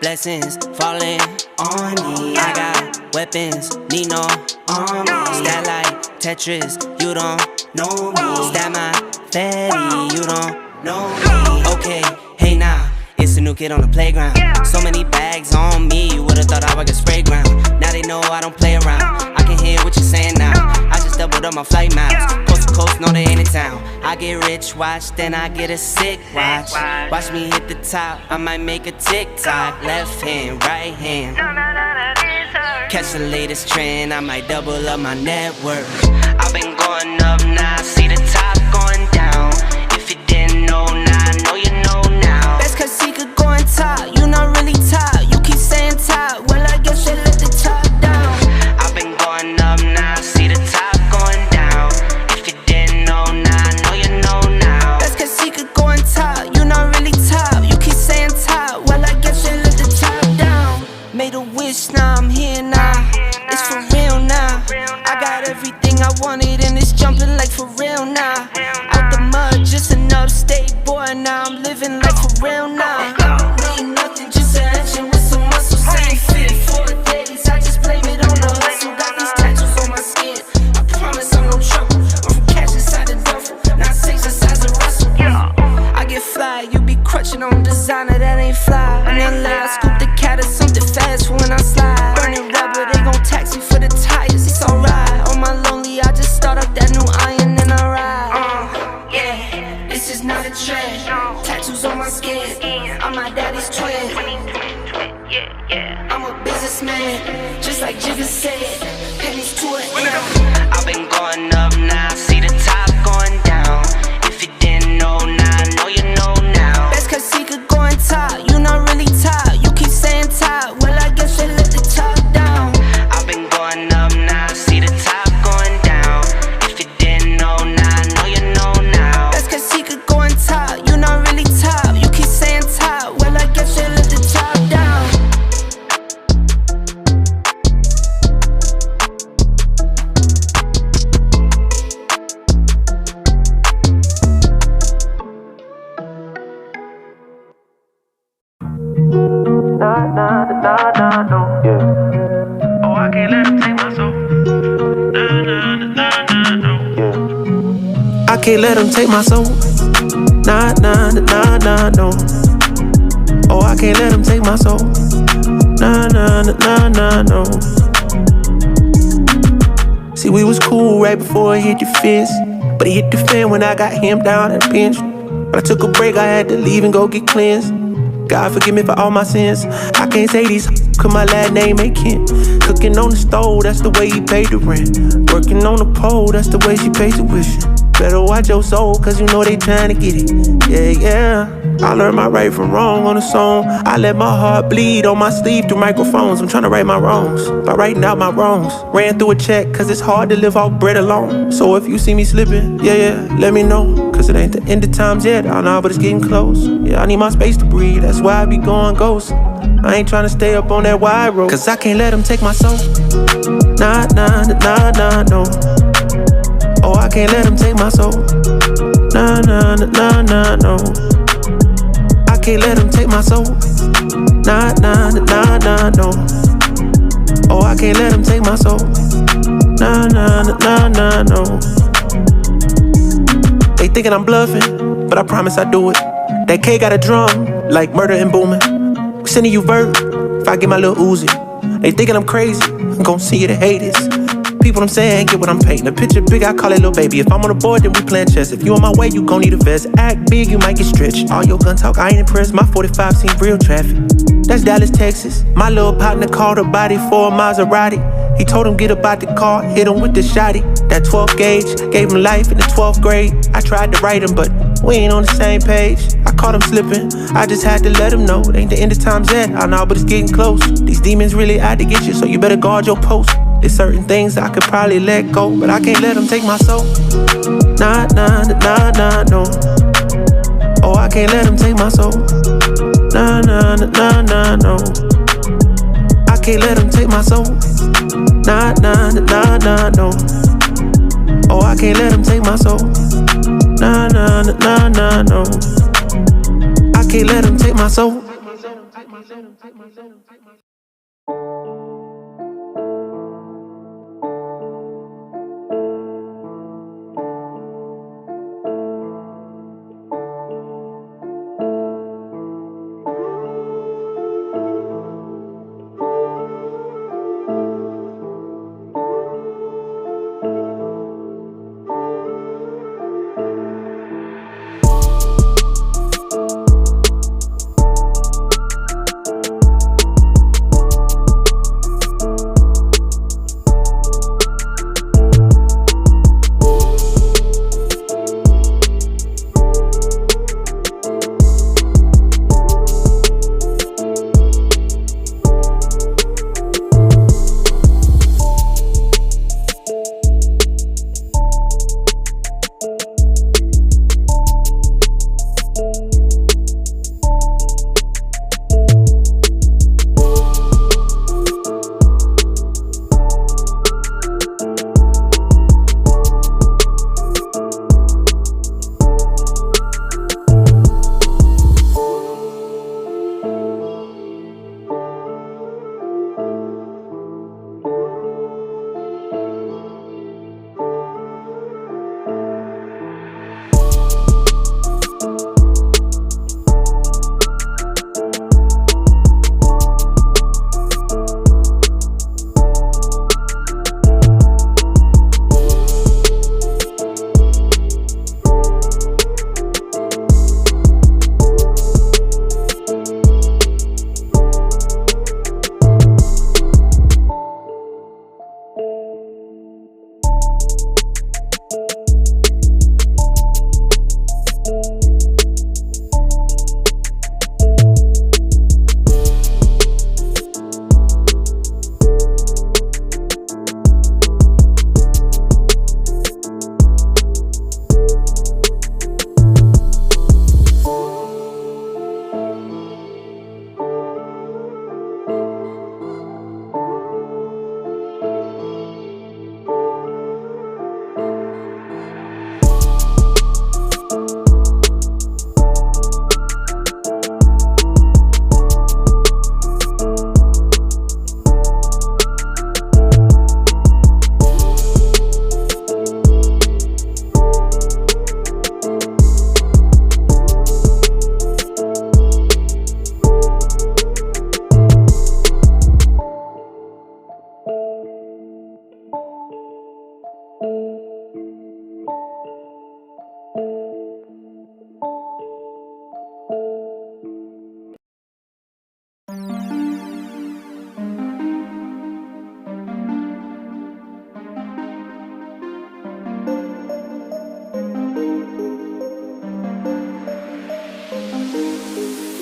blessings falling on me. I got weapons, need no army. Stat like Tetris, you don't know me. Stat my fatty, you don't know me. Okay, hey now, it's a new kid on the playground. So many bags on me, you would've thought I would get spray ground. Now they know I don't play around. I can hear what you're saying now. I just doubled up my flight miles. Coast to coast, no they ain't in town. I get rich, watch, then I get a sick watch. Watch me hit the top, I might make a TikTok. Left hand, right hand. Catch the latest trend, I might double up my net worth. I've been going up now, see the top going down. If you didn't know now, I know you know now. Best cause he could go on top, you not really top. You keep saying top, well I guess you let the top down. I've been going up now, see the top going down. If you didn't know now, I know you know now. Best cause he could go on top, you not really top. You keep saying top, well I guess you let the top down. Made a wish, now I'm here now. It's for real now. I got everything I wanted and it's jumping like for real now. Out the mud, just another state boy now. I'm living like for real now. Ain't nothing, just an action with some muscle. Same fit 4 days, I just blame it on the hustle. Got these tattoos on my skin, I promise I'm no trouble. I'm from cash inside the duffel, not six the size of Russell. I get fly, you be crutching on designer that ain't fly. In LA, I scoop the cat or something fast for when I slide. Burning rubber, they gon' tax me for the tires, it's alright. On my lonely, I just start up that new iron and I ride. Yeah, this is not a trend. Tattoos on my skin, I'm my daddy's twin. I'm a businessman, just like Jigga said. Pennies to an end. I've been going up now, see the top going down. If you didn't know now, I know you know now. Best cause he could go on top, you not really top. You keep saying top, well I guess you let the top down. I've been going up now, see the top going down. If you didn't know now, I know you know now. Best cause he could go on top, you not really top. You keep saying top, well I guess you let the top down. No. Yeah. Oh, I can't let him take my soul. Yeah. I can't let him take my soul. No. Oh, I can't let him take my soul. No. See, we was cool right before it hit the fence, but it hit the fan when I got him down and pinched. But I took a break, I had to leave and go get cleansed. God forgive me for all my sins. I can't say these cause my last name ain't Kent. Cooking on the stove, that's the way he paid the rent. Working on the pole, that's the way she paid tuition. Better watch your soul, cause you know they trying to get it. Yeah. I learned my right from wrong on the song. I let my heart bleed on my sleeve through microphones. I'm trying to right my wrongs by writing out my wrongs. Ran through a check, cause it's hard to live off bread alone. So if you see me slipping, yeah, let me know. Cause it ain't the end of times yet, I know, but it's getting close. Yeah, I need my space to breathe, that's why I be going ghost. I ain't trying to stay up on that wide road, cause I can't let him take my soul. Nah, no. Oh, I can't let him take my soul. Nah, no. I can't let him take my soul. Nah, no. Oh, I can't let him take my soul. Nah, no. They thinking I'm bluffing, but I promise I do it. That K got a drum, like murder and booming. Sending you vert, if I get my little Uzi. They thinking I'm crazy, I'm gon' see you the haters. People I'm saying, get what I'm painting. A picture big, I call it little baby. If I'm on the board, then we playing chess. If you on my way, you gon' need a vest. Act big, you might get stretched. All your gun talk, I ain't impressed. My 45 seen real traffic. That's Dallas, Texas. My little partner called a body for a Maserati. He told him get about the car, hit him with the shotty. That 12 gauge, gave him life in the 12th grade. I tried to write him, but we ain't on the same page. I caught him slipping, I just had to let him know. It ain't the end of times yet, I know, but it's getting close. These demons really out to get you, so you better guard your post. There's certain things I could probably let go, but I can't let them take my soul. Nah, no. Oh, I can't let them take my soul. Nah, no. I can't let them take my soul. Nah, no. Oh, I can't let them take my soul. Nah, no. I can't let them take my soul.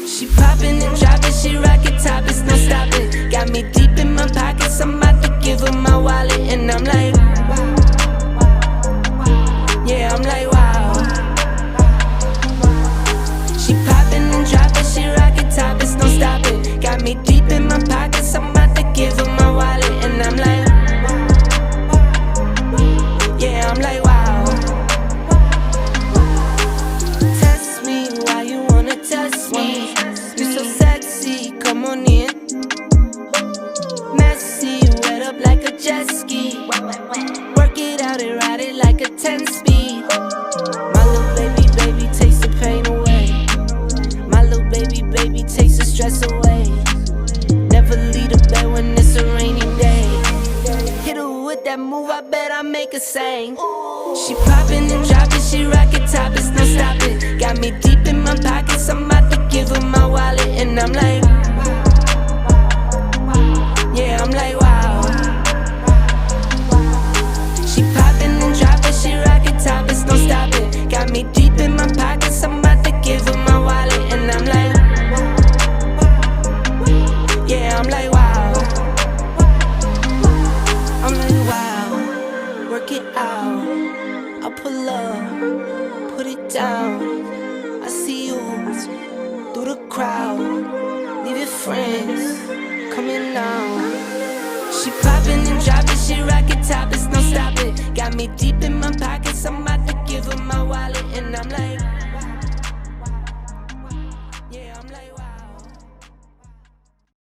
She poppin' and droppin', she rockin' topless, no stoppin'. Got me deep in my pockets, I'm about to give her my wallet. And I'm like, yeah, I'm like, wow. She poppin' and droppin', she rockin' topless, no stoppin'. Got me deep in my pockets, I'm about to give her my wallet. And I'm like, yeah, I'm like, wow. Test me, why you wanna test me? You so sexy, come on in. Messy, wet up like a jet ski. Work it out and ride it like a 10-speed. My little baby, baby, takes the pain away. My little baby, baby, takes the stress away. Never leave the bed when it's a rainy day. Hit her with that move, I bet I make her sing. She poppin' and droppin', she rockin' topless, no stoppin'. Got me deep in my pockets, I'm about to give her my wallet. And I'm like, yeah, I'm like, wow. She poppin' and droppin', she rockin' topless, no stoppin'. Got me deep in my pockets, I'm about to give her my wallet. And I'm like, yeah, I'm like, wow. I'm like, wow, work it out. I'll pull up, put it down. I see you through the crowd. Leave your friends coming now. She poppin' and droppin', she rockin' topless, no stoppin'. Got me deep in my pockets, I'm about to give her my wallet. And I'm like,